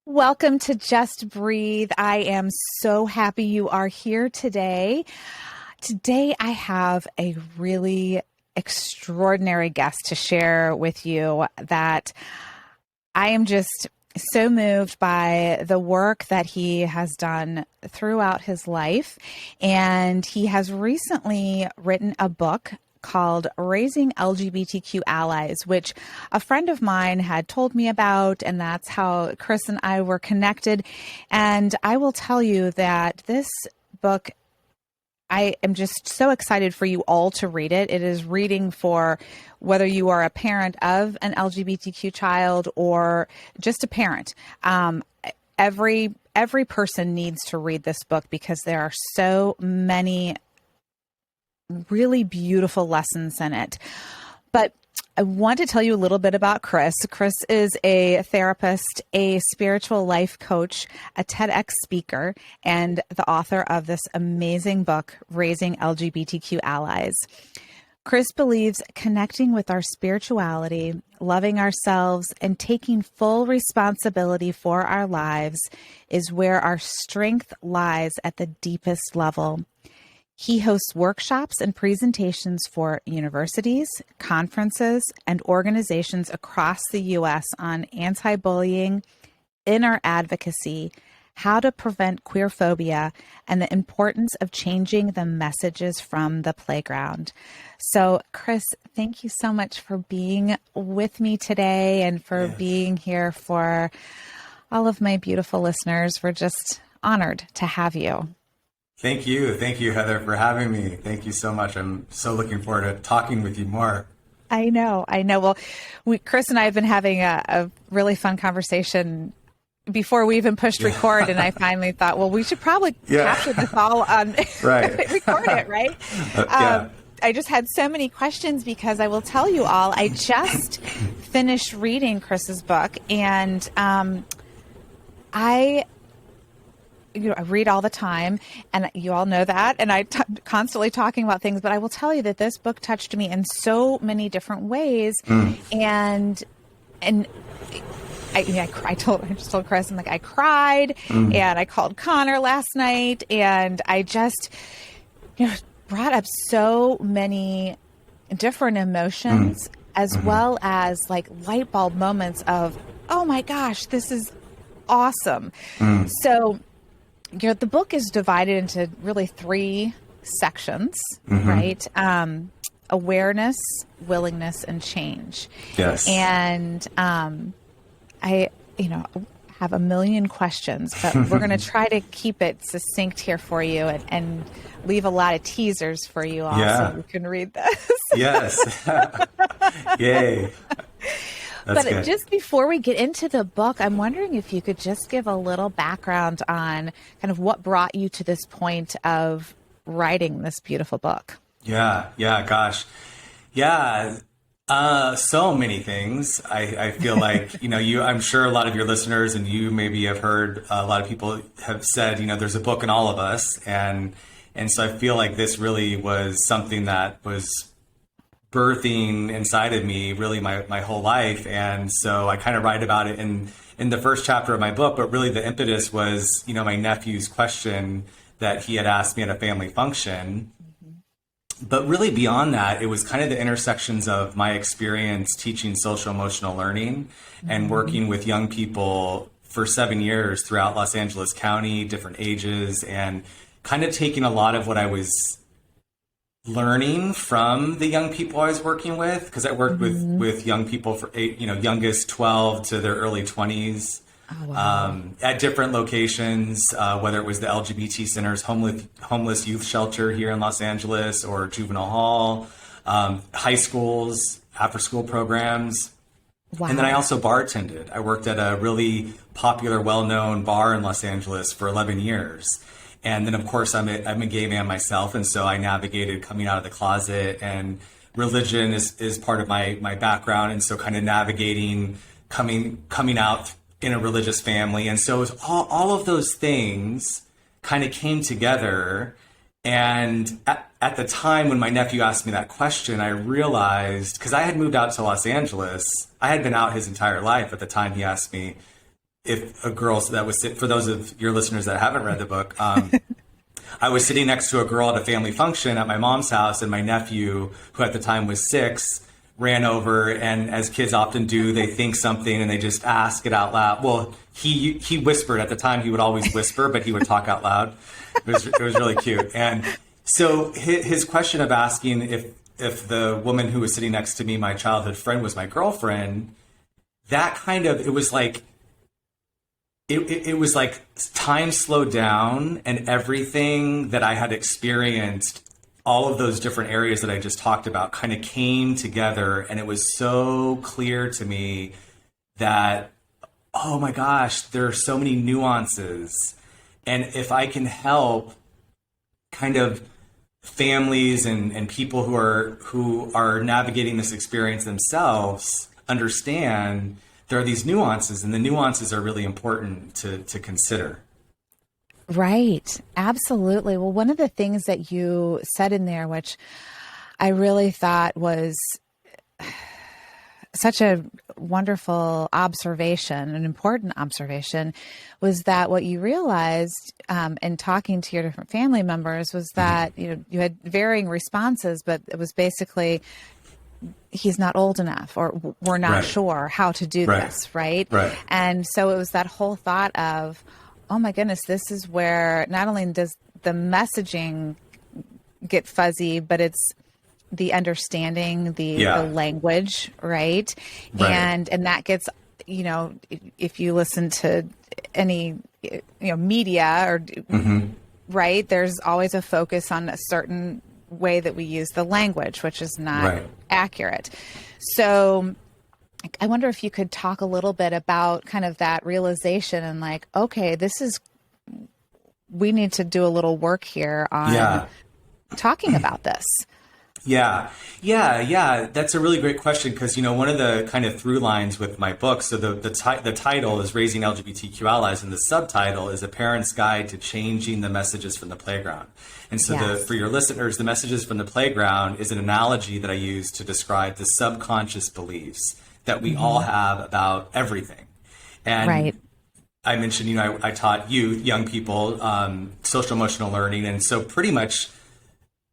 Welcome to Just Breathe. I am so happy you are here today. Today, I have a really extraordinary guest to share with you that I am just so moved by the work that he has done throughout his life. And he has recently written a book called Raising LGBTQ Allies, which a friend of mine had told me about, and that's how Chris and I were connected. And I will tell you that this book, I am just so excited for you all to read it. It is reading for whether you are a parent of an LGBTQ child or just a parent. Every person needs to read this book because there are so many really beautiful lessons in it. But I want to tell you a little bit about Chris. Chris is a therapist, a spiritual life coach, a TEDx speaker, and the author of this amazing book, Raising LGBTQ Allies. Chris believes connecting with our spirituality, loving ourselves, and taking full responsibility for our lives is where our strength lies at the deepest level. He hosts workshops and presentations for universities, conferences, and organizations across the U.S. on anti-bullying, inner advocacy, how to prevent queerphobia, and the importance of changing the messages from the playground. So, Chris, thank you so much for being with me today and for being here for all of my beautiful listeners. We're just honored to have you. Thank you. Thank you, Heather, for having me. Thank you so much. I'm so looking forward to talking with you more. I know. Well, Chris and I have been having a really fun conversation before we even pushed record, and I finally thought, well, we should probably capture this all on record it, right? I just had so many questions because I will tell you all, I just finished reading Chris's book, and I read all the time, and you all know that, and I'm constantly talking about things, but I will tell you that this book touched me in so many different ways. And I just told Chris, I'm like, I cried, and I called Connor last night, and I just, brought up so many different emotions, as well as like light bulb moments of, oh my gosh, this is awesome. So, the book is divided into really three sections, right? Awareness, willingness, and change. Yes. And I have a million questions, but we're going to try to keep it succinct here for you and leave a lot of teasers for you all so you can read this. Yes. Yay. That's but good. Just before we get into the book, I'm wondering if you could just give a little background on kind of what brought you to this point of writing this beautiful book. Gosh. So many things. I feel like, I'm sure a lot of your listeners and you maybe have heard a lot of people have said, there's a book in all of us. And so I feel like this really was something that was birthing inside of me really my whole life. And so I kind of write about it in the first chapter of my book, but really the impetus was, my nephew's question that he had asked me at a family function. But really beyond that, it was kind of the intersections of my experience teaching social emotional learning and working with young people for 7 years throughout Los Angeles County, different ages, and kind of taking a lot of what I was learning from the young people I was working with, because I worked with young people for youngest 12 to their early 20s. Oh, wow. At different locations, whether it was the LGBT Center's homeless youth shelter here in Los Angeles or juvenile hall, high schools, after school programs. Wow. And then I also bartended. I worked at a really popular, well-known bar in Los Angeles for 11 years. And then, of course, I'm a gay man myself. And so I navigated coming out of the closet, and religion is part of my background. And so kind of navigating coming out in a religious family. And so it was all of those things kind of came together. And at the time when my nephew asked me that question, I realized, because I had moved out to Los Angeles, I had been out his entire life at the time he asked me if a girl that was, for those of your listeners that haven't read the book, I was sitting next to a girl at a family function at my mom's house, and my nephew, who at the time was 6, ran over, and as kids often do, they think something and they just ask it out loud. Well, he whispered. At the time, he would always whisper, but he would talk out loud. It was really cute. And so his question of asking if the woman who was sitting next to me, my childhood friend, was my girlfriend, that kind of, it was like time slowed down, and everything that I had experienced, all of those different areas that I just talked about, kind of came together. And it was so clear to me that, oh my gosh, there are so many nuances. And if I can help kind of families and people who are navigating this experience themselves understand there are these nuances, and the nuances are really important to consider. Right. Absolutely. Well, one of the things that you said in there, which I really thought was such a wonderful observation, an important observation, was that what you realized in talking to your different family members was that you had varying responses, but it was basically, he's not old enough, or we're not sure how to do this, right? And so it was that whole thought of, oh my goodness, this is where not only does the messaging get fuzzy, but it's the understanding, the language, right? And that gets, if you listen to any, media or, right, there's always a focus on a certain way that we use the language, which is not accurate. So I wonder if you could talk a little bit about kind of that realization and like, okay, we need to do a little work here on talking about this. Yeah. That's a really great question, because, one of the kind of through lines with my book, so the title is Raising LGBTQ Allies, and the subtitle is A Parent's Guide to Changing the Messages from the Playground. And so for your listeners, the messages from the playground is an analogy that I use to describe the subconscious beliefs that we all have about everything. And I mentioned, I taught youth, young people, social emotional learning. And so pretty much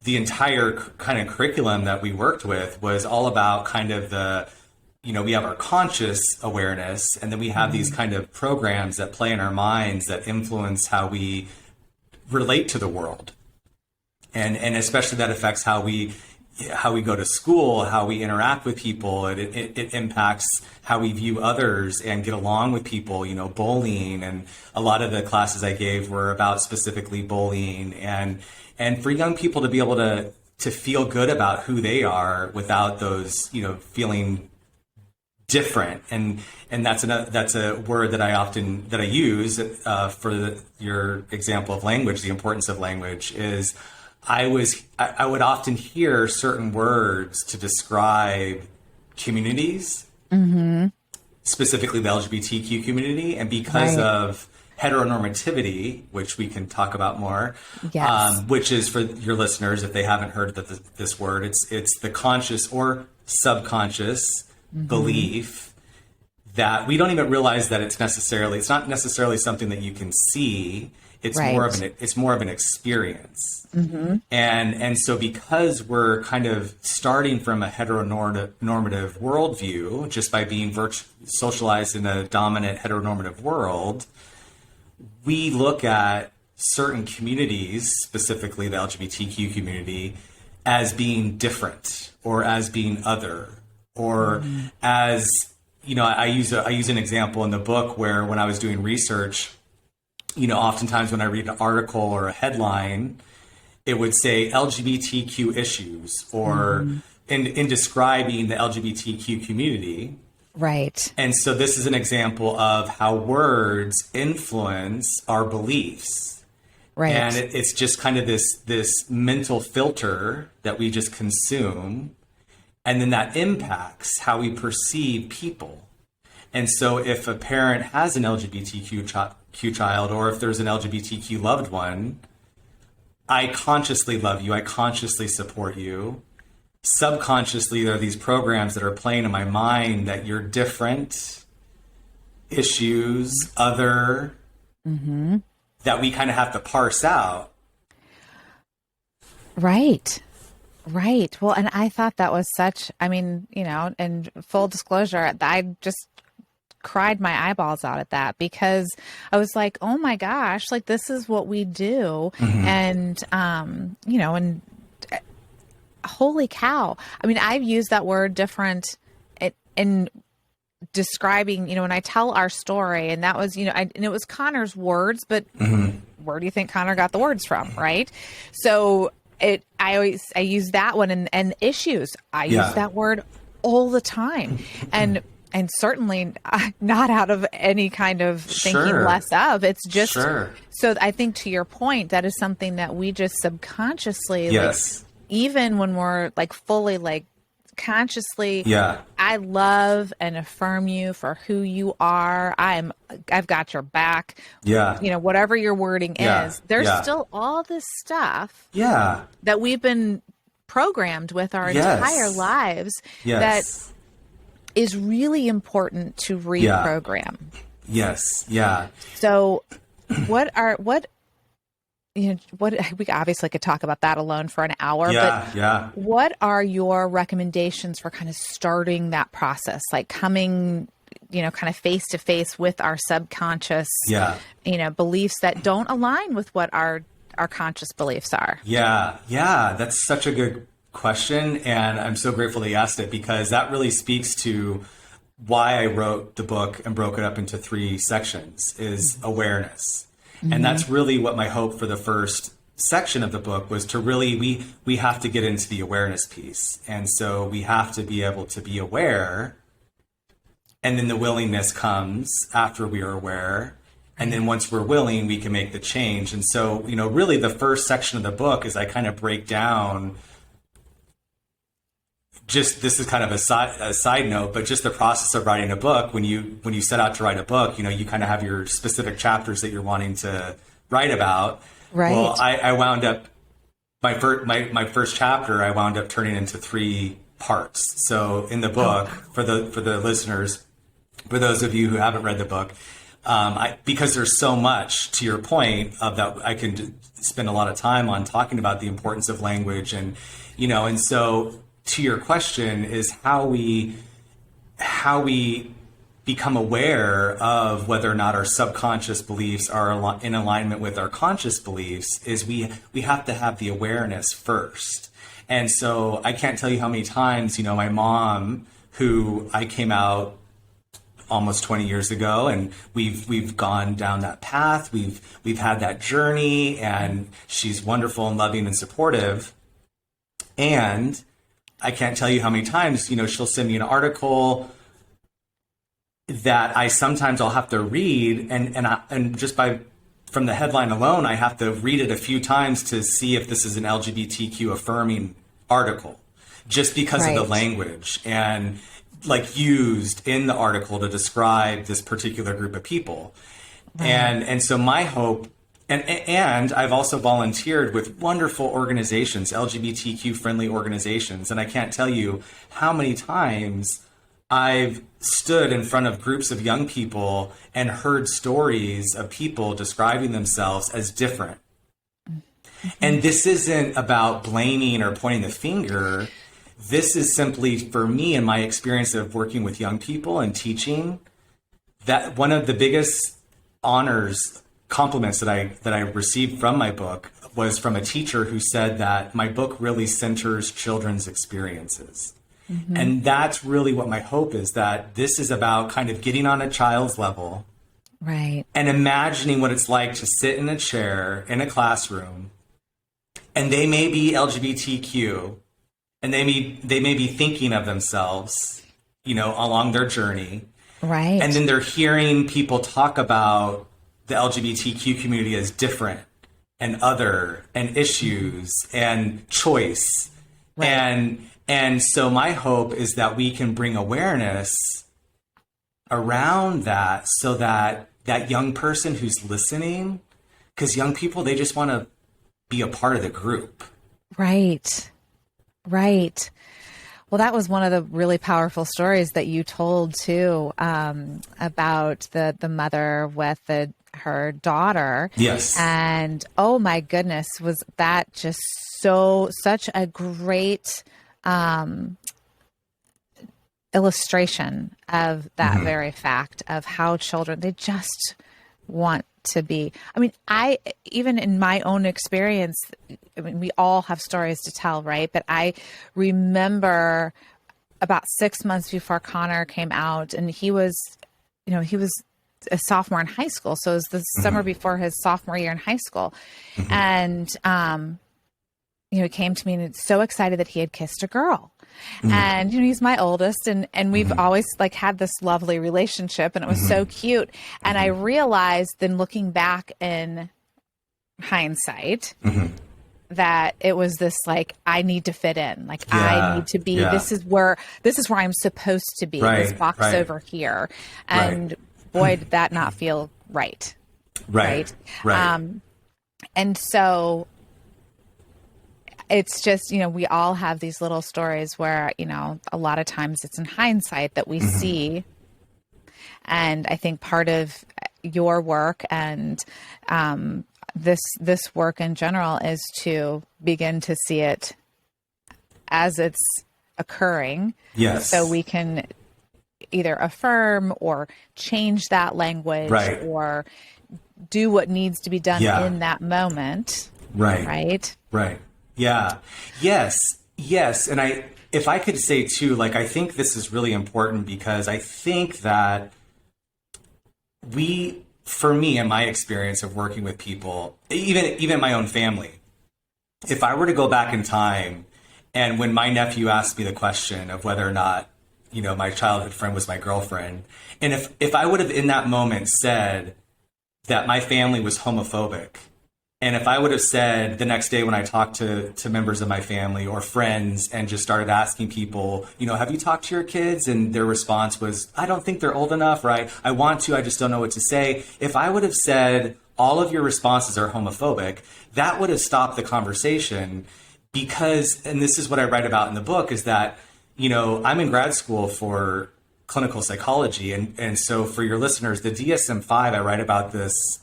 the entire kind of curriculum that we worked with was all about kind of we have our conscious awareness, and then we have these kind of programs that play in our minds that influence how we relate to the world. And especially that affects how we go to school, how we interact with people. It impacts how we view others and get along with people, bullying. And a lot of the classes I gave were about specifically bullying, and for young people to be able to feel good about who they are without those, feeling different. And that's a word that I use for your example of language. The importance of language is I would often hear certain words to describe communities, specifically the LGBTQ community, and because of heteronormativity, which we can talk about more, which is, for your listeners, if they haven't heard this word, it's the conscious or subconscious belief that we don't even realize that it's not necessarily something that you can see. It's more of an experience. And so because we're kind of starting from a heteronormative worldview, just by being socialized in a dominant heteronormative world, we look at certain communities, specifically the LGBTQ community, as being different or as being other, or as, I use an example in the book where when I was doing research, oftentimes when I read an article or a headline, it would say LGBTQ issues, or in describing the LGBTQ community. Right. And so this is an example of how words influence our beliefs. Right. And it's just kind of this mental filter that we just consume. And then that impacts how we perceive people. And so if a parent has an LGBTQ child, or if there's an LGBTQ loved one, I consciously love you. I consciously support you. Subconsciously, there are these programs that are playing in my mind that you're different issues, other, that we kind of have to parse out. Right. Right. Well, and I thought that was and full disclosure, I just cried my eyeballs out at that, because I was like, oh my gosh, like this is what we do. And, and holy cow. I mean, I've used that word different in describing, when I tell our story, and that was, and it was Connor's words, but where do you think Connor got the words from? Right. So I use that one, and issues. I use that word all the time. And certainly not out of any kind of thinking less of. It's just, so I think to your point, that is something that we just subconsciously, like, even when we're like fully like consciously, I love and affirm you for who you are. I've got your back. Whatever your wording is, there's still all this stuff that we've been programmed with our entire lives that is really important to reprogram. So we obviously could talk about that alone for an hour, but what are your recommendations for kind of starting that process, like coming, kind of face to face with our subconscious, beliefs that don't align with what our conscious beliefs are? That's such a good question, and I'm so grateful that you asked it, because that really speaks to why I wrote the book and broke it up into 3 sections, is awareness. And that's really what my hope for the first section of the book was, to really, we have to get into the awareness piece. And so we have to be able to be aware, and then the willingness comes after we are aware. And then once we're willing, we can make the change. And so, really the first section of the book is I kind of break down, just, this is kind of a side note, but just the process of writing a book. When you set out to write a book, you kind of have your specific chapters that you're wanting to write about. Right. Well, I wound up, my first chapter, I wound up turning into 3 parts. So in the book, for the listeners, for those of you who haven't read the book, because there's so much, to your point, of that, I can spend a lot of time on talking about the importance of language, and so to your question is how we become aware of whether or not our subconscious beliefs are in alignment with our conscious beliefs, is we have to have the awareness first. And so I can't tell you how many times, my mom, who I came out almost 20 years ago, and we've gone down that path, we've had that journey, and she's wonderful and loving and supportive. And I can't tell you how many times, she'll send me an article that I'll have to read, and just from the headline alone, I have to read it a few times to see if this is an LGBTQ affirming article, just because of the language and like used in the article to describe this particular group of people. And so my hope, and I've also volunteered with wonderful organizations, LGBTQ friendly organizations. And I can't tell you how many times I've stood in front of groups of young people and heard stories of people describing themselves as different. And this isn't about blaming or pointing the finger. This is simply, for me, in my experience of working with young people and teaching, that one of the biggest compliments that I received from my book was from a teacher who said that my book really centers children's experiences. And that's really what my hope is, that this is about kind of getting on a child's level, right, and imagining what it's like to sit in a chair in a classroom, and they may be LGBTQ, and they may be thinking of themselves, along their journey, right, and then they're hearing people talk about the LGBTQ community as different and other and issues and choice. Right. And so my hope is that we can bring awareness around that, so that that young person who's listening, because young people, they just want to be a part of the group. Right. Right. Well, that was one of the really powerful stories that you told too, about the mother with her daughter. Yes. And oh my goodness, was that just such a great illustration of that very fact of how children, they just want to be. I mean, even in my own experience, I mean, we all have stories to tell, right? But I remember about 6 months before Connor came out, and he was a sophomore in high school. So it was the summer before his sophomore year in high school. And, he came to me and so excited that he had kissed a girl. And, he's my oldest, and we've always like had this lovely relationship, and it was so cute. And I realized then, looking back in hindsight, that it was this, like, I need to fit in. Like, I need to be, this is where I'm supposed to be, this box over here. And boy, did that not feel right. Right. And so it's just, we all have these little stories where, a lot of times it's in hindsight that we see. And I think part of your work and this work in general is to begin to see it as it's occurring. Yes. So we can either affirm or change that language or do what needs to be done in that moment. Right. Yeah. Yes. And if I could say too, like, I think this is really important because I think that for me, in my experience of working with people, even my own family, if I were to go back in time and when my nephew asked me the question of whether or not, my childhood friend was my girlfriend, and if I would have in that moment said that my family was homophobic, and if I would have said the next day when I talked to members of my family or friends and just started asking people, have you talked to your kids? And their response was, I don't think they're old enough, right? I want to, I just don't know what to say. If I would have said all of your responses are homophobic, that would have stopped the conversation because, and this is what I write about in the book, is that, I'm in grad school for clinical psychology. And so for your listeners, the DSM-5, I write about this.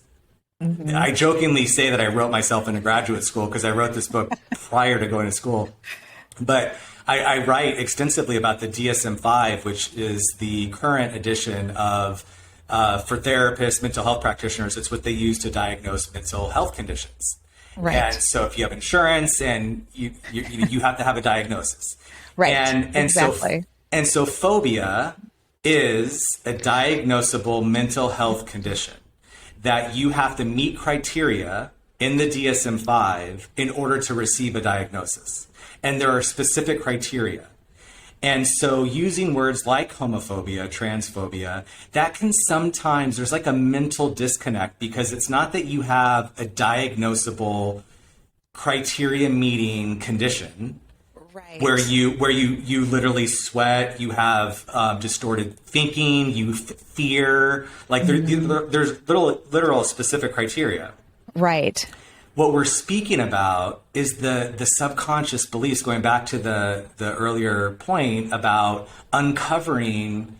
I jokingly say that I wrote myself into graduate school because I wrote this book prior to going to school. But I write extensively about the DSM-5, which is the current edition of, for therapists, mental health practitioners, it's what they use to diagnose mental health conditions. Right. And so if you have insurance and you have to have a diagnosis. Right. And exactly. So phobia is a diagnosable mental health condition that you have to meet criteria in the DSM-5 in order to receive a diagnosis. And there are specific criteria. And so using words like homophobia, transphobia, that can sometimes, there's like a mental disconnect because it's not that you have a diagnosable criteria meeting condition. Right. Where you literally sweat, you have distorted thinking, you fear, like there's literal specific criteria. Right. What we're speaking about is the subconscious beliefs, going back to the earlier point about uncovering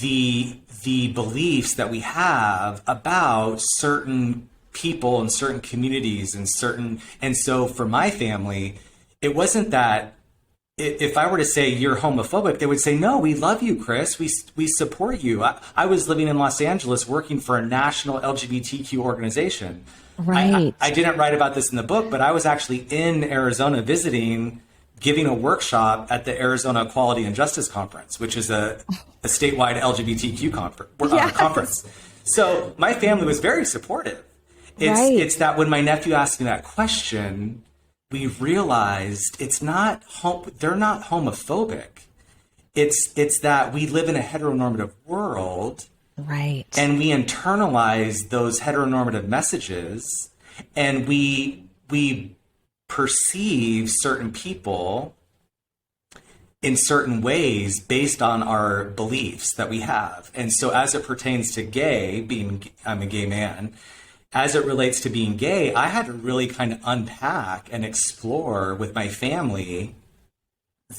the beliefs that we have about certain people and certain communities and so for my family, it wasn't that if I were to say you're homophobic, they would say, no, we love you, Chris. We support you. I was living in Los Angeles working for a national LGBTQ organization. Right. I didn't write about this in the book, but I was actually in Arizona visiting, giving a workshop at the Arizona Equality and Justice Conference, which is a statewide LGBTQ conference. So my family was very supportive. It's that when my nephew asked me that question, we realized they're not homophobic. It's that we live in a heteronormative world. Right. And we internalize those heteronormative messages and we perceive certain people in certain ways based on our beliefs that we have. And so as it pertains to I'm a gay man, as it relates to being gay, I had to really kind of unpack and explore with my family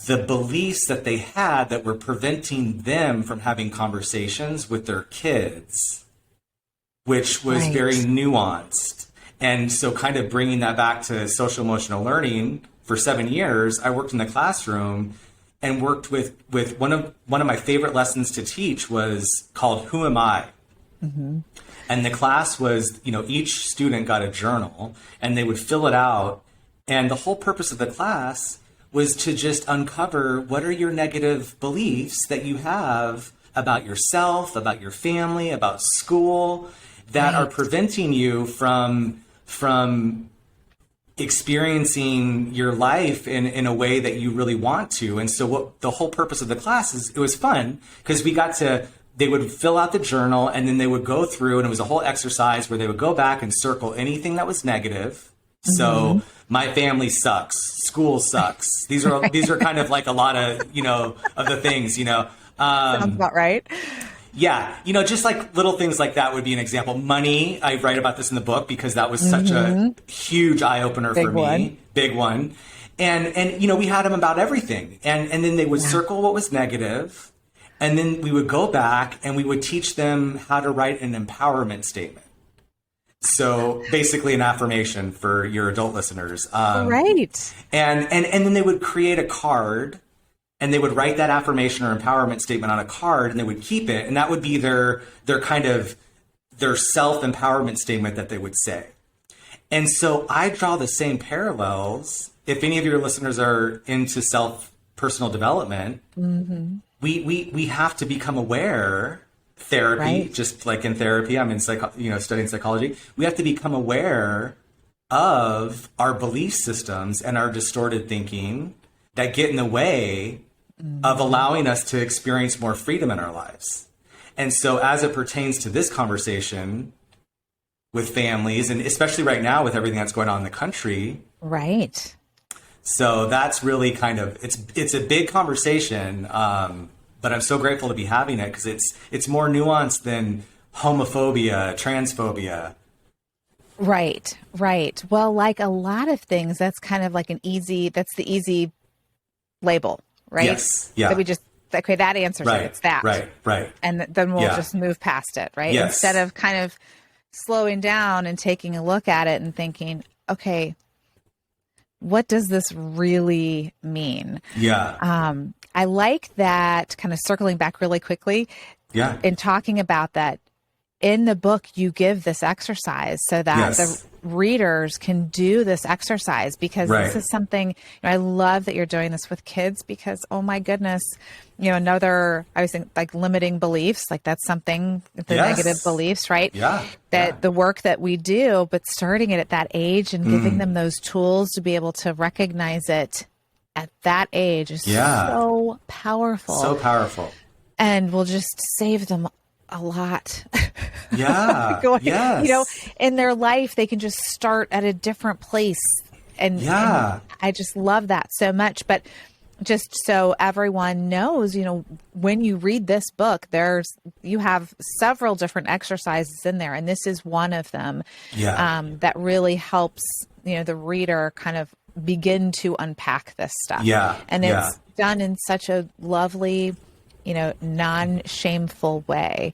the beliefs that they had that were preventing them from having conversations with their kids, which was very nuanced. And so kind of bringing that back to social emotional learning, for 7 years, I worked in the classroom and worked with one of my favorite lessons to teach was called Who Am I? Mm-hmm. And the class was, each student got a journal and they would fill it out. And the whole purpose of the class was to just uncover what are your negative beliefs that you have about yourself, about your family, about school, that are preventing you from experiencing your life in a way that you really want to. And so what the whole purpose of the class is, it was fun because they would fill out the journal and then they would go through, and it was a whole exercise where they would go back and circle anything that was negative. Mm-hmm. So my family sucks, school sucks. These are kind of like a lot of, of the things, Sounds about right. Yeah. Just like little things like that would be an example. Money, I write about this in the book because that was such a huge eye opener for me. Big one. And we had them about everything. And then they would circle what was negative. And then we would go back and we would teach them how to write an empowerment statement. So basically an affirmation for your adult listeners. Right. And then they would create a card and they would write that affirmation or empowerment statement on a card and they would keep it. And that would be their self-empowerment statement that they would say. And so I draw the same parallels. If any of your listeners are into personal development, we have to become aware. Therapy, just like in therapy, I'm in studying psychology. We have to become aware of our belief systems and our distorted thinking that get in the way of allowing us to experience more freedom in our lives. And so as it pertains to this conversation with families, and especially right now with everything that's going on in the country. Right. So that's really kind of, it's a big conversation, but I'm so grateful to be having it because it's more nuanced than homophobia, transphobia. Right. Well, like a lot of things, that's kind of like the easy label, right? Yes. Yeah. That we just, okay, that answers it. It's that. Right. And then we'll just move past it, right? Yes. Instead of kind of slowing down and taking a look at it and thinking, okay, what does this really mean? Yeah. I like that, kind of circling back really quickly. Yeah. In talking about that, in the book, you give this exercise so that the readers can do this exercise because this is something, I love that you're doing this with kids because, oh my goodness, I was thinking like limiting beliefs, like that's something, the negative beliefs, right? Yeah. The work that we do, but starting it at that age and giving them those tools to be able to recognize it at that age is so powerful. So powerful. And will just save them a lot. Yeah. In their life, they can just start at a different place. And I just love that so much. But just so everyone knows, when you read this book, you have several different exercises in there. And this is one of them that really helps, the reader kind of begin to unpack this stuff. Yeah. And it's done in such a lovely, non-shameful way.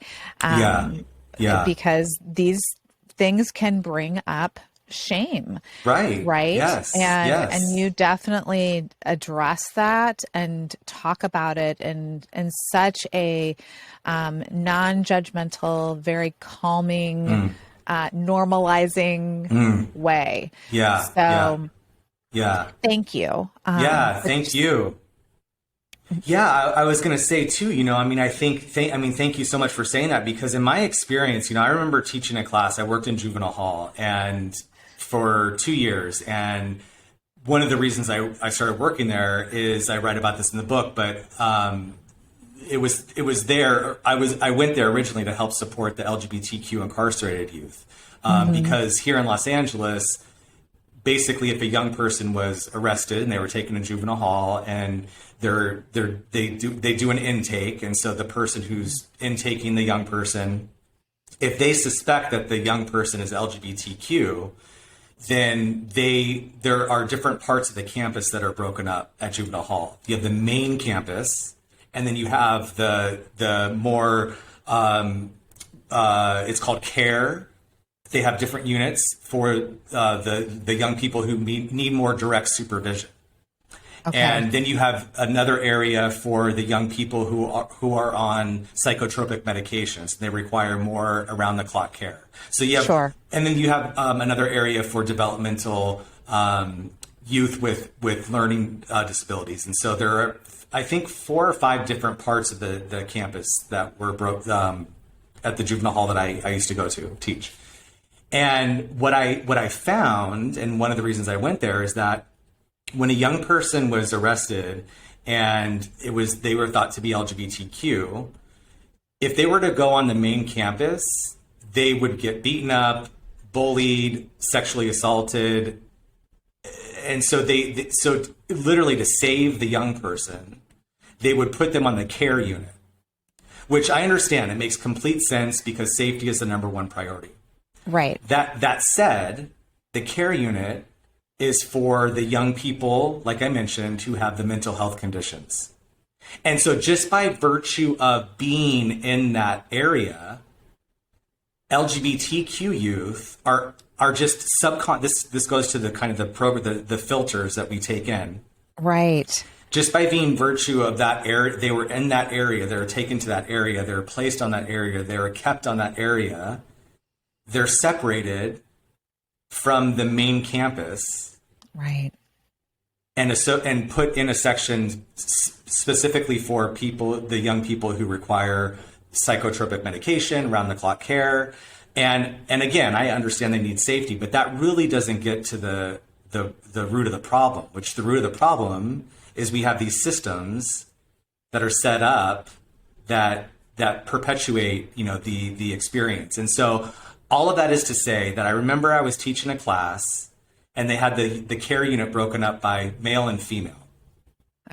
Because these things can bring up shame. Right. Yes. And you definitely address that and talk about it in such a non-judgmental, very calming, normalizing way. Yeah. So thank you. Thank you. Yeah, I was going to say too, thank you so much for saying that because in my experience, I remember teaching a class, I worked in juvenile hall and for 2 years. And one of the reasons I started working there is I write about this in the book, but it was there. I went there originally to help support the LGBTQ incarcerated youth because here in Los Angeles, basically if a young person was arrested and they were taken to juvenile hall and they do an intake, and so the person who's intaking the young person, if they suspect that the young person is LGBTQ, then there are different parts of the campus that are broken up at Juvenile Hall. You have the main campus, and then you have the more it's called care. They have different units for the young people who need more direct supervision. Okay. And then you have another area for the young people who are on psychotropic medications. They require more around the clock care. So you have, sure. And then you have another area for developmental youth with learning disabilities. And so there are, I think, 4 or 5 different parts of the campus that were broke at the Juvenile Hall that I used to go to teach. And what I found, and one of the reasons I went there, is that when a young person was arrested and they were thought to be LGBTQ, if they were to go on the main campus, they would get beaten up, bullied, sexually assaulted. And so so literally to save the young person, they would put them on the care unit, which I understand. It makes complete sense because safety is the number one priority. Right. That said, the care unit is for the young people, like I mentioned, who have the mental health conditions. And so just by virtue of being in that area, LGBTQ youth are just this goes to the kind of the filters that we take in. Right. Just by being virtue of that area, they were in that area, they were taken to that area, they were placed on that area, they were kept on that area, they're separated from the main campus, right, and put in a section specifically for the young people who require psychotropic medication, round the clock care, and again, I understand they need safety, but that really doesn't get to the root of the problem. Which the root of the problem is we have these systems that are set up that perpetuate the experience, and so. All of that is to say that I remember I was teaching a class and they had the care unit broken up by male and female.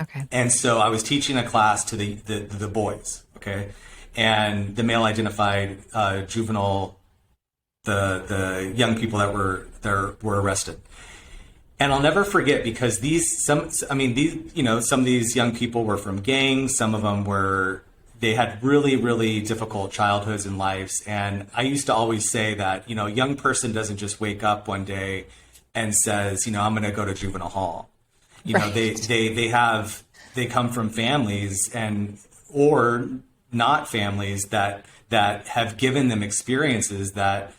Okay. And so I was teaching a class to the boys, okay? And the male identified juvenile, the young people that were arrested. And I'll never forget because some of these young people were from gangs, some of them they had really, really difficult childhoods and lives. And I used to always say that, a young person doesn't just wake up one day and says, I'm going to go to Juvenile Hall. Right. They come from families or not families that have given them experiences that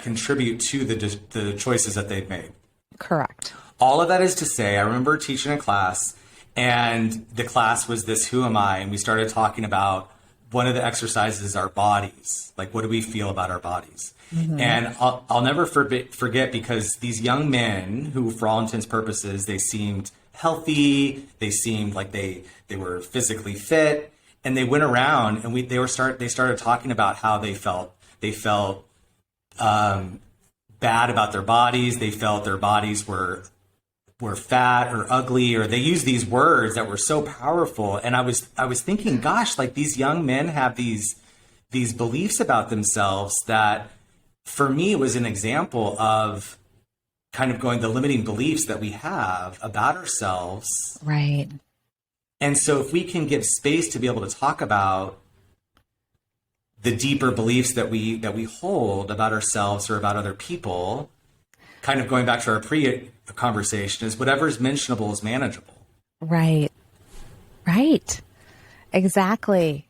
contribute to the choices that they've made. Correct. All of that is to say, I remember teaching a class. And the class was this, who am I? And we started talking about one of the exercises is our bodies. Like, what do we feel about our bodies? Mm-hmm. And I'll never forget because these young men who, for all intents and purposes, they seemed healthy. They seemed like they were physically fit. And they went around and they started talking about how they felt. They felt bad about their bodies. They felt their bodies were fat or ugly, or they use these words that were so powerful. And I was thinking, gosh, like these young men have these beliefs about themselves that for me was an example of kind of going the limiting beliefs that we have about ourselves. Right. And so if we can give space to be able to talk about the deeper beliefs that we hold about ourselves or about other people, kind of going back to our conversation, is whatever is mentionable is manageable. Right. Exactly.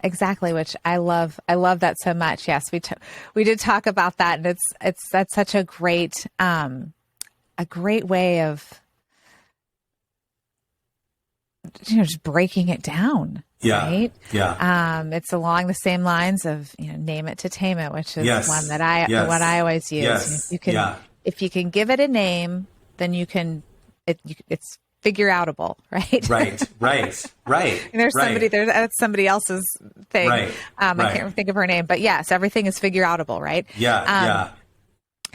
Which I love that so much. Yes. We did talk about that, and that's such a great way of, just breaking it down. Yeah. Right. Yeah. It's along the same lines of, name it to tame it, which is yes. one that I always use. Yes. If you can give it a name, then it's figure outable, right? Right. And there's that's somebody else's thing. Right. I can't think of her name, but yes, everything is figure outable, right? Yeah.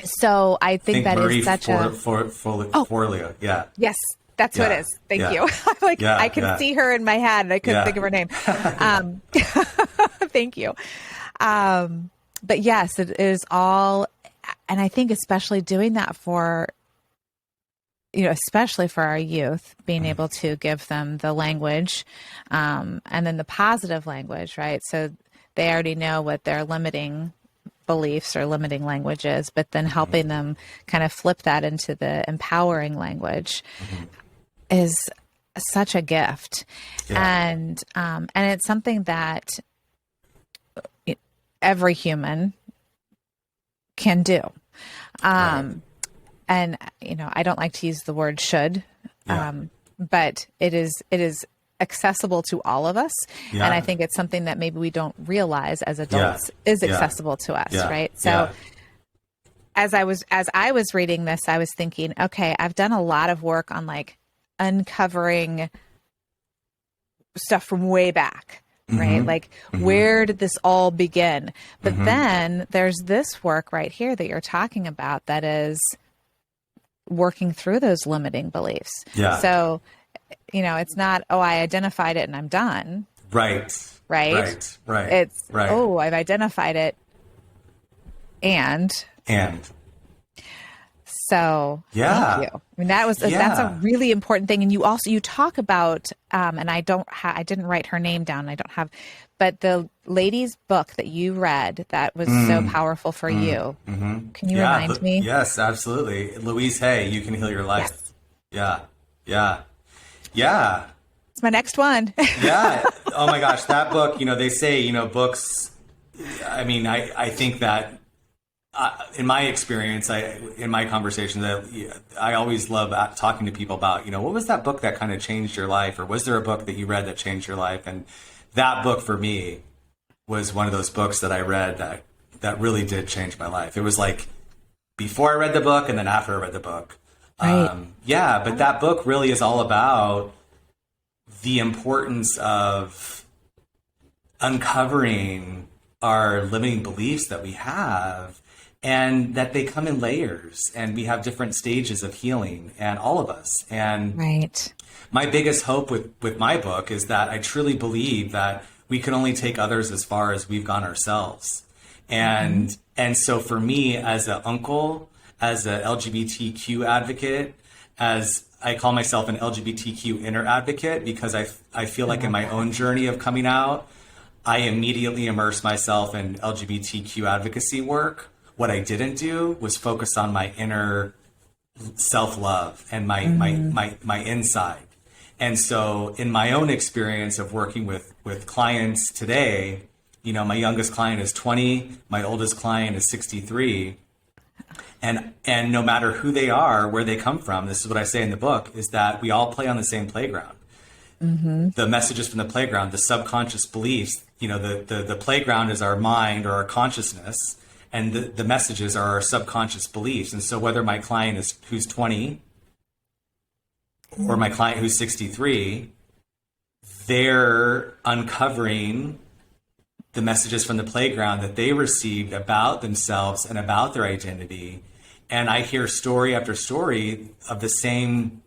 So I think that Marie is such Forleo. Yeah. Yes. That's what it is. Thank you. I can see her in my head and I couldn't think of her name. Thank you. But yes, it is all And I think especially doing that for, especially for our youth, being able to give them the language, and then the positive language, right? So they already know what their limiting beliefs or limiting language is, but then helping them kind of flip that into the empowering language is such a gift. And it's something that every human can do. And, I don't like to use the word should, but it is accessible to all of us. And I think it's something that maybe we don't realize as adults is accessible to us. Right. So as I was reading this, I was thinking, okay, I've done a lot of work on like uncovering stuff from way back. Right? Like, where did this all begin? But then there's this work right here that you're talking about that is working through those limiting beliefs. So, it's not, I identified it and I'm done. Right. It's, I've identified it and. So thank you. I mean, that's a really important thing. And you talk about, and I didn't write her name down. But the lady's book that you read that was so powerful for you. Can you remind me? Yes, absolutely. Louise Hay, You Can Heal Your Life. Yes. Yeah. It's my next one. Oh my gosh. That book, they say, books, I think that, in my experience, in my conversations, I always love talking to people about, what was that book that kind of changed your life? Or was there a book that you read that changed your life? And that book for me was one of those books that I read that really did change my life. It was like before I read the book and then after I read the book. Right. But that book really is all about the importance of uncovering our limiting beliefs that we have, and that they come in layers, and we have different stages of healing, and all of us. And my biggest hope with my book is that I truly believe that we can only take others as far as we've gone ourselves. And so for me, as an uncle, as a LGBTQ advocate, as I call myself an LGBTQ inner advocate, because I feel like in my own journey of coming out, I immediately immersed myself in LGBTQ advocacy work. What I didn't do was focus on my inner self-love and my inside. And so in my own experience of working with clients today, my youngest client is 20, my oldest client is 63. And no matter who they are, where they come from, this is what I say in the book, is that we all play on the same playground. The messages from the playground, the subconscious beliefs, the playground is our mind or our consciousness. And the messages are our subconscious beliefs. And so whether my client who's 20 or my client who's 63, they're uncovering the messages from the playground that they received about themselves and about their identity. And I hear story after story of the same.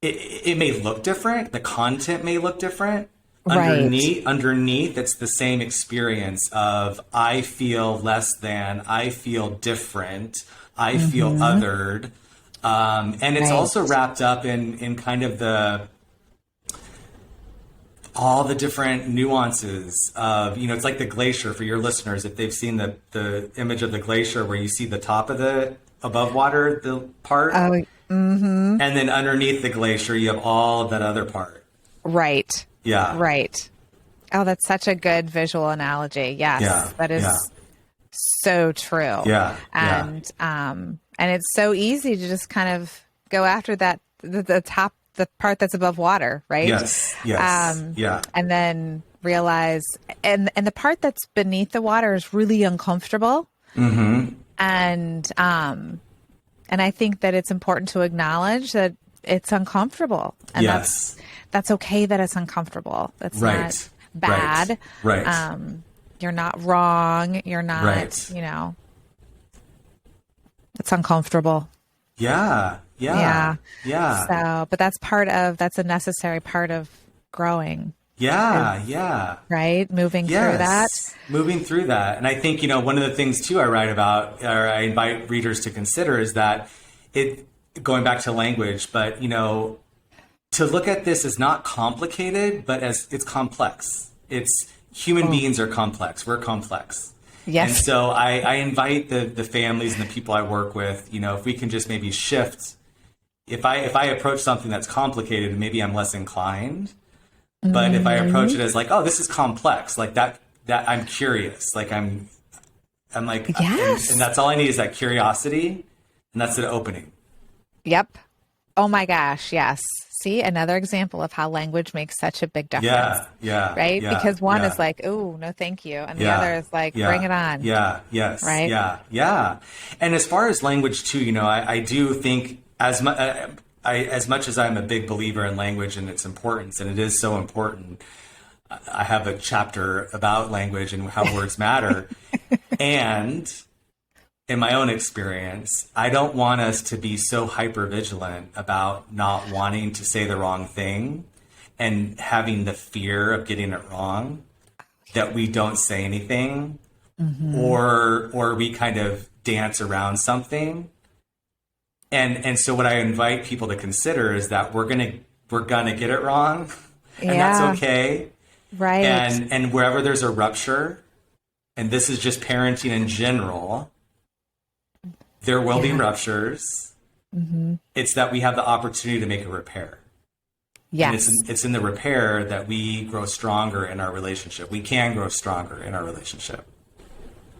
It may look different. The content may look different. Underneath, it's the same experience of I feel less than, I feel different, I feel othered. And it's also wrapped up in kind of all the different nuances of, it's like the glacier for your listeners. If they've seen the image of the glacier where you see the top of the above water, the part. And then underneath the glacier, you have all of that other part. Right. Yeah. Right. Oh, that's such a good visual analogy. Yes. That is so true. Yeah. And it's so easy to just kind of go after that, the top, the part that's above water, right? Yes. And then realize, and the part that's beneath the water is really uncomfortable. And I think that it's important to acknowledge that it's uncomfortable. And that's okay that it's uncomfortable. That's not bad. Right. You're not wrong. You're not, it's uncomfortable. Yeah. So, but that's a necessary part of growing. Yeah. Right? Moving through that. Moving through that. And I think, one of the things too I write about, or I invite readers to consider, is that going back to language, but, to look at this as not complicated, but as it's complex. It's human beings are complex. We're complex. Yes. And so I invite the families and the people I work with, if we can just maybe shift. If I approach something that's complicated, maybe I'm less inclined. But if I approach it as like, oh, this is complex, like that I'm curious, like I'm like, yes. and that's all I need is that curiosity, and that's the opening. Yep. Oh my gosh. Yes. See, another example of how language makes such a big difference. Yeah. Right? Because one is like, oh, no, thank you. And the other is like, bring it on. Yes. Right? Yeah. And as far as language too, I do think as much as I'm a big believer in language and its importance, and it is so important, I have a chapter about language and how words matter. And in my own experience, I don't want us to be so hyper-vigilant about not wanting to say the wrong thing and having the fear of getting it wrong that we don't say anything, or we kind of dance around something. And so what I invite people to consider is that we're gonna get it wrong, and that's okay. Right. And wherever there's a rupture, and this is just parenting in general, there will be ruptures. It's that we have the opportunity to make a repair. Yes. And it's in the repair that we grow stronger in our relationship. We can grow stronger in our relationship.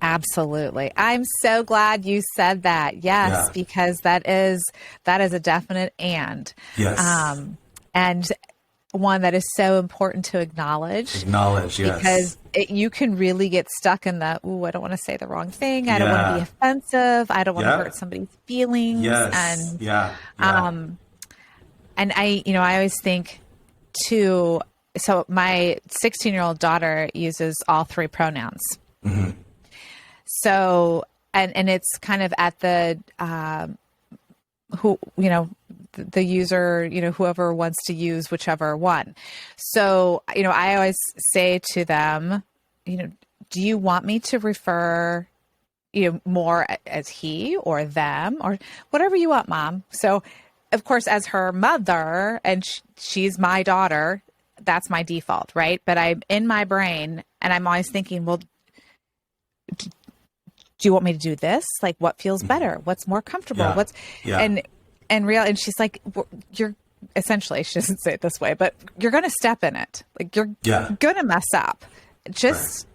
Absolutely. I'm so glad you said that. Yes, because that is a definite and. Yes. And one that is so important to acknowledge. Yes. Because you can really get stuck in the, I don't want to say the wrong thing. I don't want to be offensive. I don't want to hurt somebody's feelings. Yes. And, and I always think too, so my 16-year-old daughter uses all three pronouns. So, and it's kind of at the, the user, whoever wants to use whichever one. So, I always say to them, do you want me to refer, more as he or them or whatever you want, Mom? So, of course, as her mother, and she's my daughter, that's my default, right? But I'm in my brain and I'm always thinking, well, do you want me to do this? Like, what feels better? What's more comfortable? And she's like, you're essentially, she doesn't say it this way, but you're going to step in it. Like, you're going to mess up. Just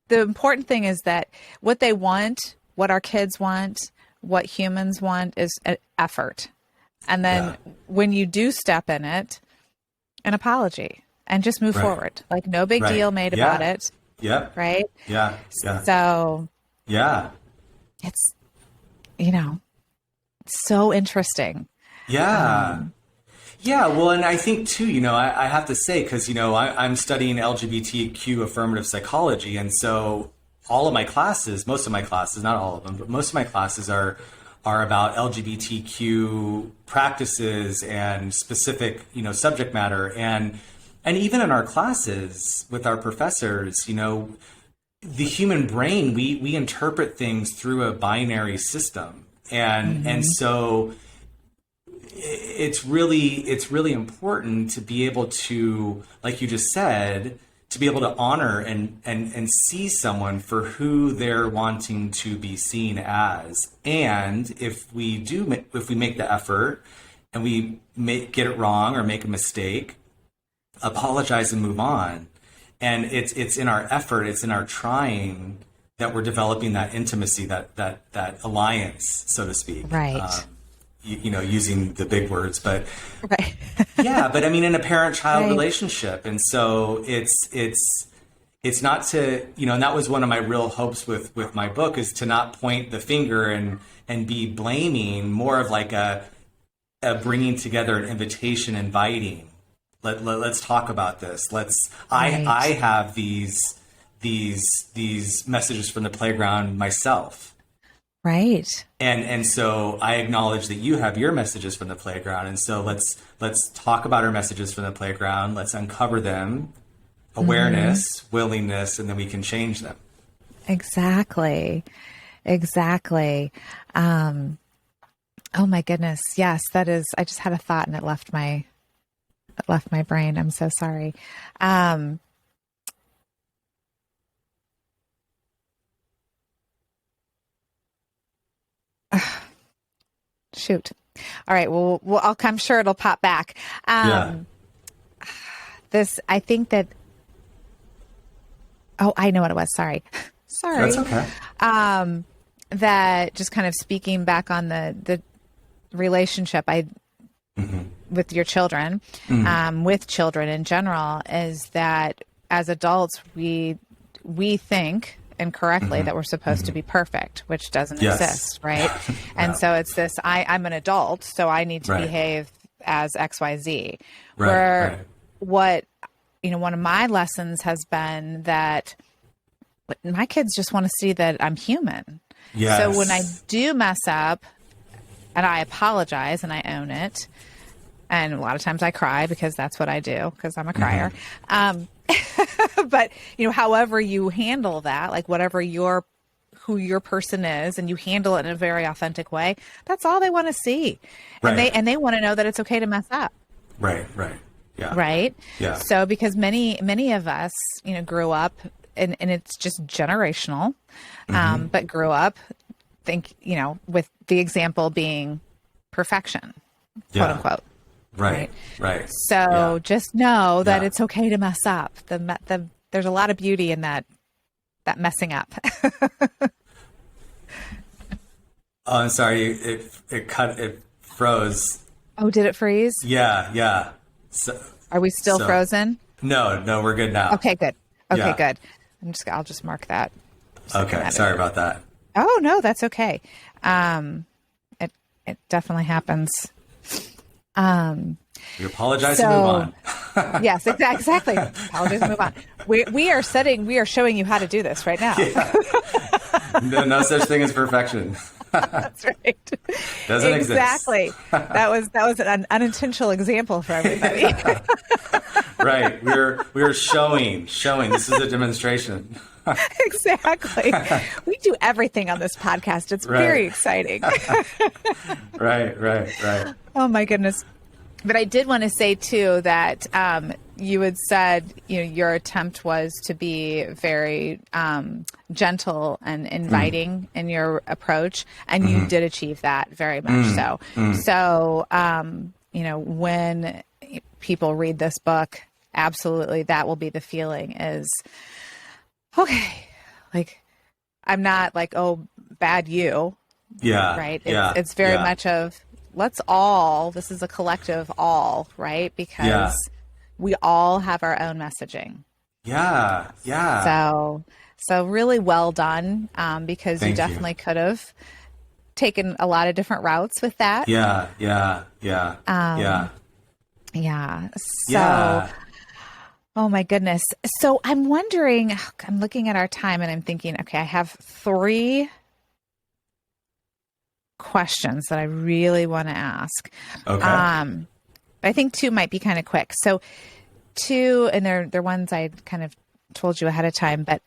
the important thing is that what they want, what our kids want, what humans want is an effort. And then when you do step in it, an apology and just move forward. Like, no big deal made about it. Yeah. Right. Yeah. So it's, so interesting. Yeah. Well, and I think too, I have to say, because, I'm studying LGBTQ affirmative psychology. And so all of my classes, most of my classes, not all of them, but most of my classes are about LGBTQ practices and specific, subject matter. And even in our classes with our professors, the human brain, we interpret things through a binary system. And so it's really important to be able to, like you just said, to be able to honor and see someone for who they're wanting to be seen as. And if we make the effort and we get it wrong or make a mistake, apologize and move on. And it's in our effort, it's in our trying that we're developing that intimacy, that alliance, so to speak. Right. Using the big words, but but I mean, in a parent-child relationship. And so it's not to, and that was one of my real hopes with my book, is to not point the finger and be blaming, more of like a bringing together, an invitation, inviting. Let's talk about this. I have these messages from the playground myself. Right. And so I acknowledge that you have your messages from the playground. And so let's talk about our messages from the playground. Let's uncover them. awareness, willingness, and then we can change them. Exactly. Oh my goodness. Yes, that is, I just had a thought and it left my brain. I'm so sorry. Shoot. All right. Well, I'm sure it'll pop back. I think that, I know what it was. Sorry. That's okay. That just kind of speaking back on the relationship with your children, with children in general, is that as adults, we think incorrectly that we're supposed to be perfect, which doesn't exist, right? And so it's this, I'm an adult, so I need to behave as XYZ. What, one of my lessons has been that my kids just want to see that I'm human. Yes. So when I do mess up and I apologize and I own it, and a lot of times I cry because that's what I do, because I'm a crier. But, however you handle that, like whatever who your person is, and you handle it in a very authentic way, that's all they want to see. Right. And they want to know that it's okay to mess up. Right. Yeah. Right. Yeah. So because many of us, grew up and it's just generational, but grew up with the example being perfection, quote unquote. Right. So just know that it's okay to mess up. There's a lot of beauty in that messing up. Oh, I'm sorry. It froze. Oh, did it freeze? Yeah. So, are we still frozen? No, we're good now. Okay, good. Okay, good. I'll just mark that. Okay. Sorry about that. Oh, no, that's okay. It definitely happens. We apologize and move on. Yes, exactly. Apologize and move on. We are showing you how to do this right now. Yeah. No such thing as perfection. That's right. Doesn't exist. Exactly. That was an unintentional example for everybody. Right. We are showing. This is a demonstration. Exactly. We do everything on this podcast. It's very exciting. Right. Oh my goodness. But I did want to say too that you had said your attempt was to be very gentle and inviting in your approach, and you did achieve that very much so. So when people read this book, absolutely that will be the feeling is, okay, like I'm not like, oh, bad you. Yeah. Right. It's very much of, let's all, this is a collective all, right? Because we all have our own messaging. Yeah. So really well done, because you definitely could have taken a lot of different routes with that. Yeah. So, oh my goodness. So I'm wondering, I'm looking at our time and I'm thinking, okay, I have 3 questions that I really want to ask. Okay. I think 2 might be kind of quick. So 2, and they're ones I kind of told you ahead of time, but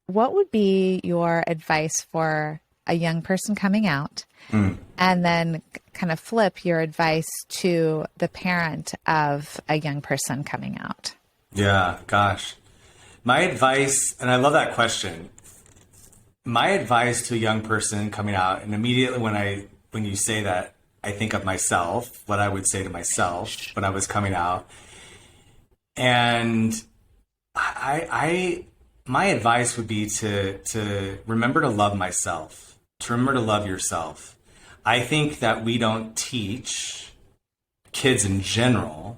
what would be your advice for a young person coming out? And then kind of flip your advice to the parent of a young person coming out. Yeah, gosh. My advice, and I love that question. My advice to a young person coming out, and immediately when you say that, I think of myself, what I would say to myself when I was coming out. And my advice would be to remember to love myself, to remember to love yourself. I think that we don't teach kids in general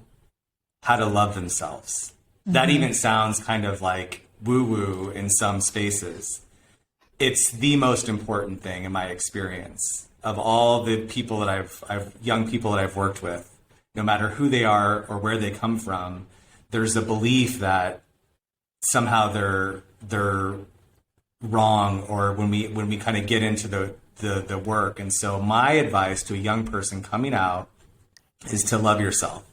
how to love themselves. That even sounds kind of like woo-woo in some spaces. It's the most important thing in my experience of all the people that young people that I've worked with, no matter who they are or where they come from. There's a belief that somehow they're wrong, or when we kind of get into the work. And so my advice to a young person coming out is to love yourself,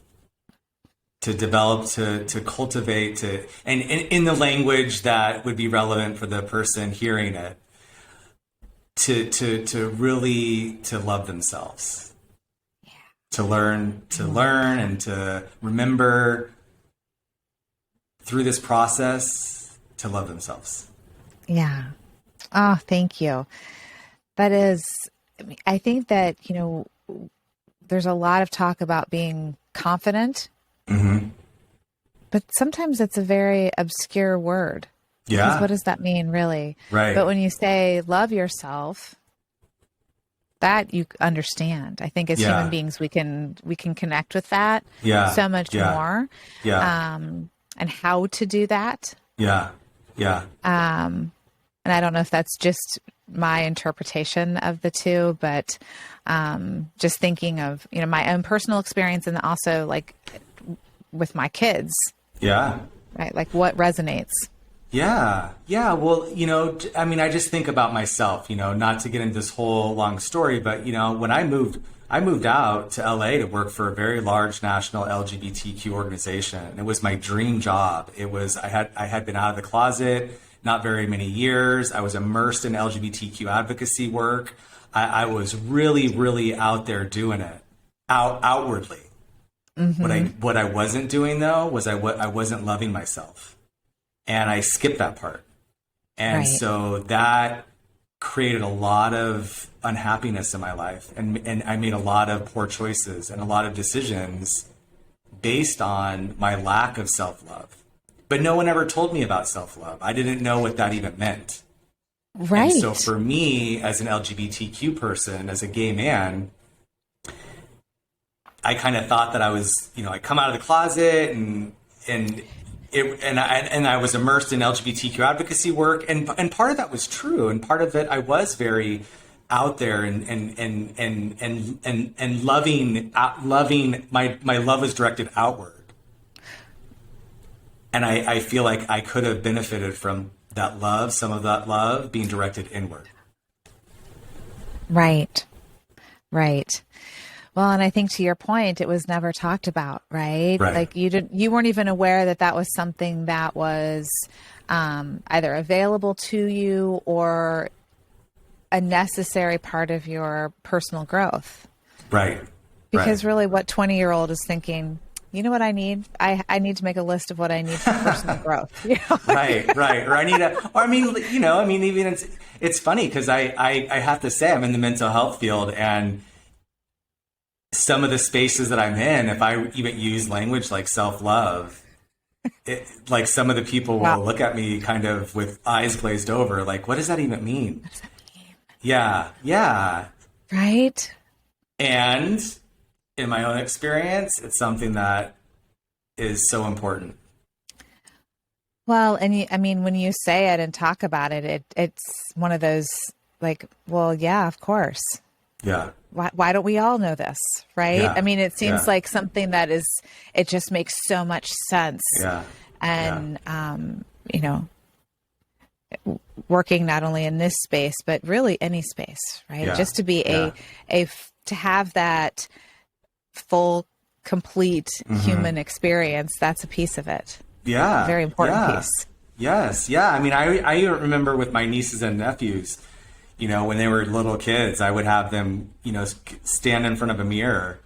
develop, to cultivate, and in the language that would be relevant for the person hearing it, to really to love themselves, to learn and to remember through this process to love themselves. Yeah. Oh, thank you. That is, I think that, there's a lot of talk about being confident, but sometimes it's a very obscure word. Yeah. Because what does that mean, really? Right. But when you say love yourself, that you understand. I think as human beings, we can connect with that so much more. Yeah. And how to do that. Yeah. Yeah. And I don't know if that's just my interpretation of the two, but just thinking of, my own personal experience and also like with my kids. Yeah. Right. Like what resonates. Yeah. Yeah. Well, I just think about myself, not to get into this whole long story, but, when I moved out to LA to work for a very large national LGBTQ organization. And it was my dream job. I had been out of the closet not very many years. I was immersed in LGBTQ advocacy work. I was really, really out there doing it outwardly. What I wasn't doing though was I wasn't loving myself, and I skipped that part. And so that created a lot of unhappiness in my life, and I made a lot of poor choices and a lot of decisions based on my lack of self-love. But no one ever told me about self-love. I didn't know what that even meant. Right. And so for me, as an LGBTQ person, as a gay man, I kind of thought that I was, I come out of the closet and I was immersed in LGBTQ advocacy work, and part of that was true, and part of it I was very out there and loving. My love was directed outward, and I feel like I could have benefited from that love, some of that love being directed inward. Right. Well, and I think to your point, it was never talked about, right? Like you weren't even aware that was something that was either available to you or a necessary part of your personal growth. Right. Because really what 20-year-old is thinking, you know what I need? I need to make a list of what I need for personal growth. Right. Or even it's funny because I have to say I'm in the mental health field, and some of the spaces that I'm in, if I even use language like self-love, like some of the people will look at me kind of with eyes glazed over, like, what does that even mean? What does that mean? Yeah. Right. And in my own experience, it's something that is so important. Well, and when you say it and talk about it, it's one of those like, well, yeah, of course. Yeah. Why don't we all know this, right? Yeah. It seems like something that it just makes so much sense. Yeah. And, working not only in this space, but really any space, right? Yeah. Just to be to have that full, complete human experience, that's a piece of it. Yeah. A very important piece. Yes. Yeah. I remember with my nieces and nephews, when they were little kids, I would have them, stand in front of a mirror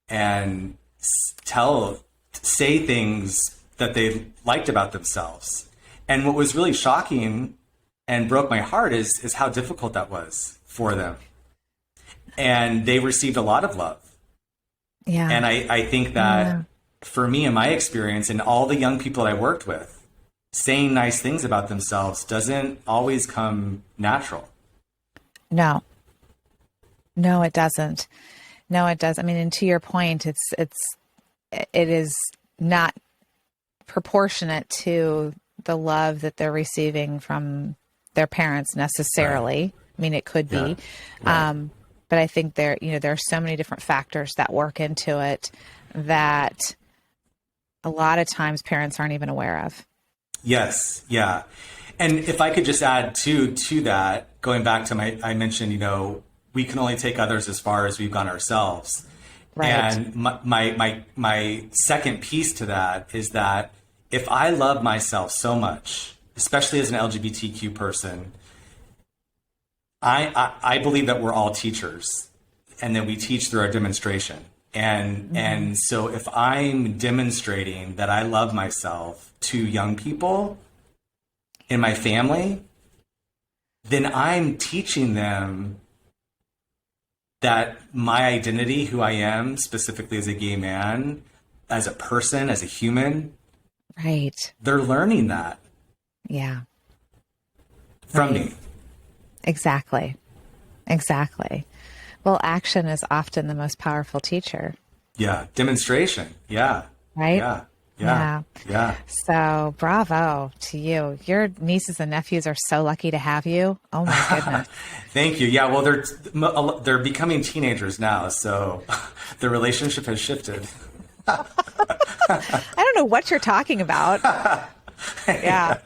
and say things that they liked about themselves. And what was really shocking and broke my heart is how difficult that was for them. And they received a lot of love. Yeah. And I think that for me, in my experience, and all the young people I worked with, saying nice things about themselves doesn't always come natural. No, it doesn't. No, it does. And to your point, it is not proportionate to the love that they're receiving from their parents necessarily. Right. It could be, right. But I think there are so many different factors that work into it that a lot of times parents aren't even aware of. Yes. Yeah. And if I could just add to that, going back to I mentioned, we can only take others as far as we've gone ourselves. Right. And my second piece to that is that if I love myself so much, especially as an LGBTQ person, I believe that we're all teachers and that we teach through our demonstration. And so if I'm demonstrating that I love myself to young people in my family, then I'm teaching them that my identity, who I am, specifically as a gay man, as a person, as a human, right, they're learning that. Yeah. From me. Exactly. Well, action is often the most powerful teacher. Yeah. Demonstration. Yeah. Right? Yeah. So bravo to you. Your nieces and nephews are so lucky to have you. Oh my goodness. Thank you. Yeah. Well, they're becoming teenagers now, so the relationship has shifted. I don't know what you're talking about. Yeah.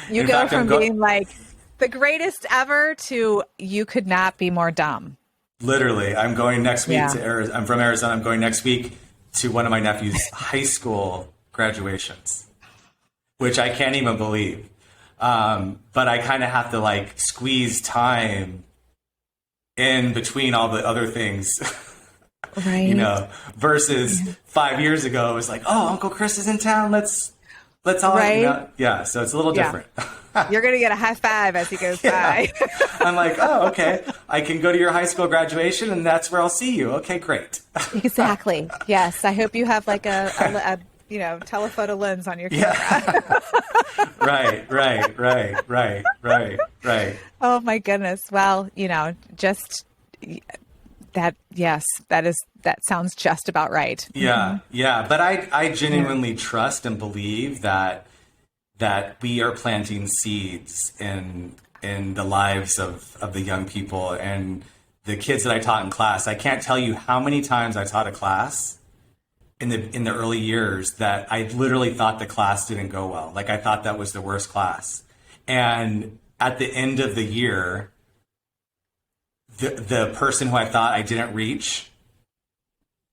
You go from being like the greatest ever to you could not be more dumb. Literally. I'm going next week to Arizona. I'm from Arizona. I'm going next week to one of my nephew's high school graduations, which I can't even believe. But I kind of have to like squeeze time in between all the other things, right? You know, versus 5 years ago, it was like, oh, Uncle Chris is in town. Let's all, right? You know? Yeah. So it's a little different. You're going to get a high five as he goes by. I'm like, oh, okay. I can go to your high school graduation and that's where I'll see you. Okay, great. Exactly. Yes. I hope you have like a telephoto lens on your camera. Yeah. Right. Oh my goodness. Well, just that. Yes, that sounds just about right. Yeah. Yeah. But I genuinely trust and believe that we are planting seeds in the lives of the young people and the kids that I taught in class. I can't tell you how many times I taught a class in the early years that I literally thought the class didn't go well. Like I thought that was the worst class. And at the end of the year, the person who I thought I didn't reach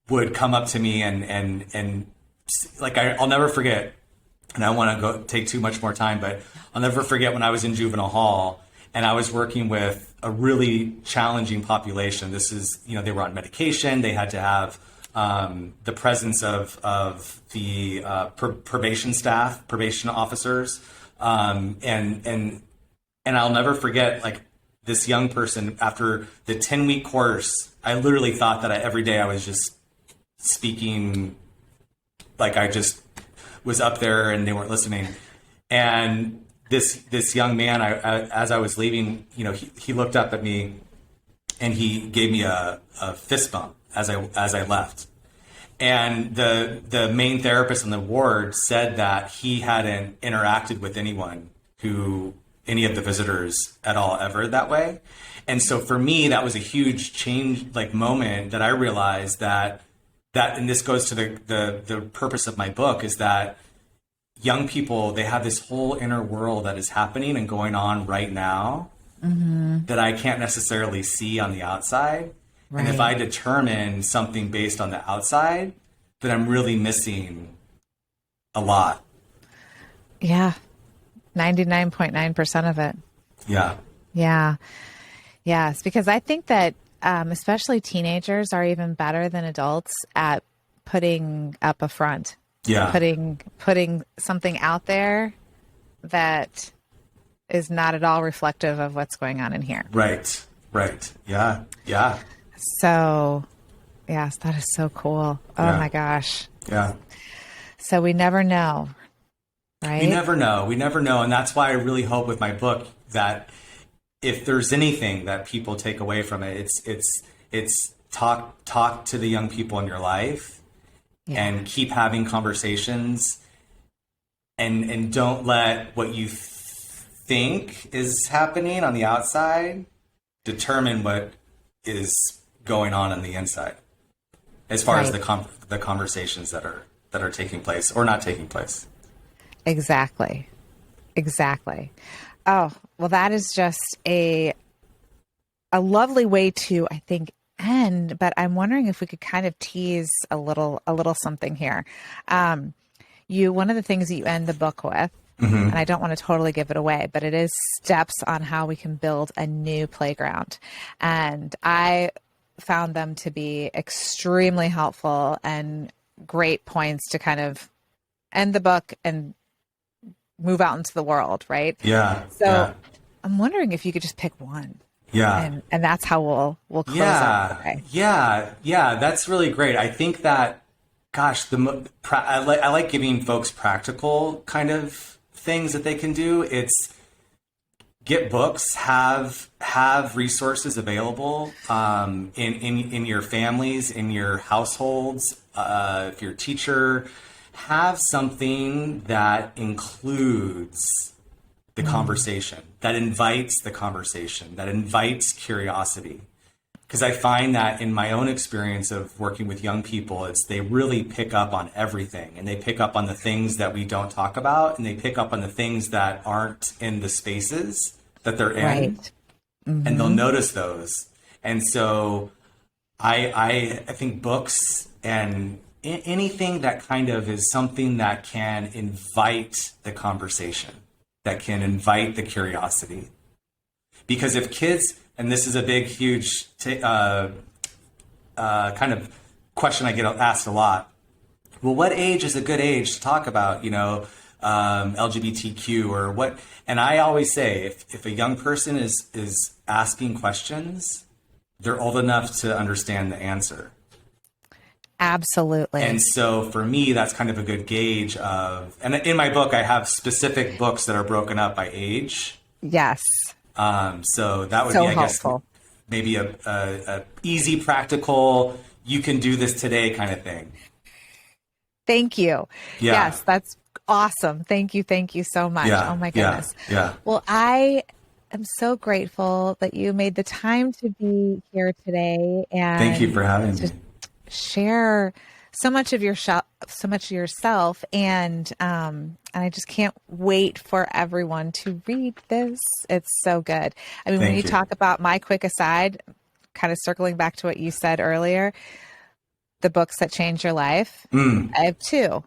would come up to me and like I'll never forget. And I don't want to take too much more time, but I'll never forget when I was in juvenile hall and I was working with a really challenging population. This is, they were on medication. They had to have the presence of the probation staff, probation officers. And I'll never forget, like, this young person, after the 10-week course, I literally thought that every day I was just speaking like I just was up there and they weren't listening. And this young man, as I was leaving, he looked up at me and he gave me a fist bump as I left. And the main therapist in the ward said that he hadn't interacted with any of the visitors at all ever that way. And so for me, that was a huge change, like moment that I realized that, and this goes to the purpose of my book, is that young people, they have this whole inner world that is happening and going on right now that I can't necessarily see on the outside. Right. And if I determine something based on the outside, then I'm really missing a lot. Yeah. 99.9% of it. Yeah. Yeah. Yes. Because I think that especially teenagers are even better than adults at putting up a front. Yeah. Putting something out there that is not at all reflective of what's going on in here. Right. Yeah. So, yes, that is so cool. Oh my gosh. Yeah. So we never know, right? We never know. And that's why I really hope with my book that if there's anything that people take away from it, it's talk to the young people in your life and keep having conversations and don't let what you think is happening on the outside determine what is going on the inside as far as the conversations that are taking place or not taking place. Exactly. Oh, well, that is just a lovely way to, I think, end end, but I'm wondering if we could kind of tease a little something here. One of the things that you end the book with, and I don't want to totally give it away, but it is steps on how we can build a new playground. And I found them to be extremely helpful and great points to kind of end the book and move out into the world, right? Yeah. So I'm wondering if you could just pick one. Yeah. And that's how we'll close out today. Yeah. That's really great. I think that, gosh, I like giving folks practical kind of things that they can do. It's get books, have resources available in your families, in your households. If you're a teacher, have something that includes the conversation, that invites the conversation, that invites curiosity. Because I find that in my own experience of working with young people, they really pick up on everything, and they pick up on the things that we don't talk about, and they pick up on the things that aren't in the spaces that they're in, right. And they'll notice those. And so I think books and anything that kind of is something that can invite the conversation, that can invite the curiosity. Because if kids, and this is a big, huge kind of question I get asked a lot. Well, what age is a good age to talk about, LGBTQ or what? And I always say, if a young person is asking questions, they're old enough to understand the answer. Absolutely. And so for me, that's kind of a good gauge of, and in my book, I have specific books that are broken up by age. Yes. So that would so be, I helpful. guess, maybe a easy, practical, you can do this today kind of thing. Thank you. Yeah. Yes, that's awesome. Thank you. Thank you so much. Yeah. Oh my goodness. Yeah. Well, I am so grateful that you made the time to be here today, and Thank you for having me. Share so much of yourself, and I just can't wait for everyone to read this. It's so good. I mean, when you talk about my quick aside, kind of circling back to what you said earlier, the books that changed your life. I have two.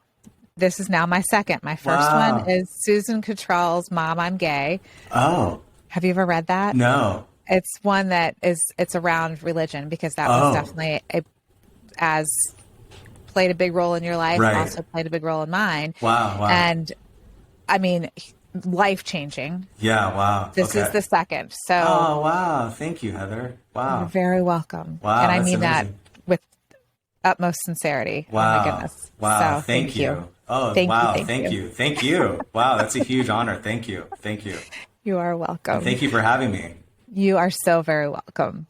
This is now my second. My first one is Susan Cottrell's Mom, I'm Gay. Oh. Have you ever read that? No. It's one that it's around religion, because that was definitely played a big role in your life, right. Also played a big role in mine. Wow. And I mean, life-changing. Yeah, wow. This is the second. So. Oh, wow. Thank you, Heather. Wow. You're very welcome. Wow. And I mean amazing. that with utmost sincerity. Wow. Oh my goodness. Wow. So, thank you. Oh, thank wow. you, Thank you. Thank you. Wow. That's a huge honor. Thank you. You are welcome. And thank you for having me. You are so very welcome.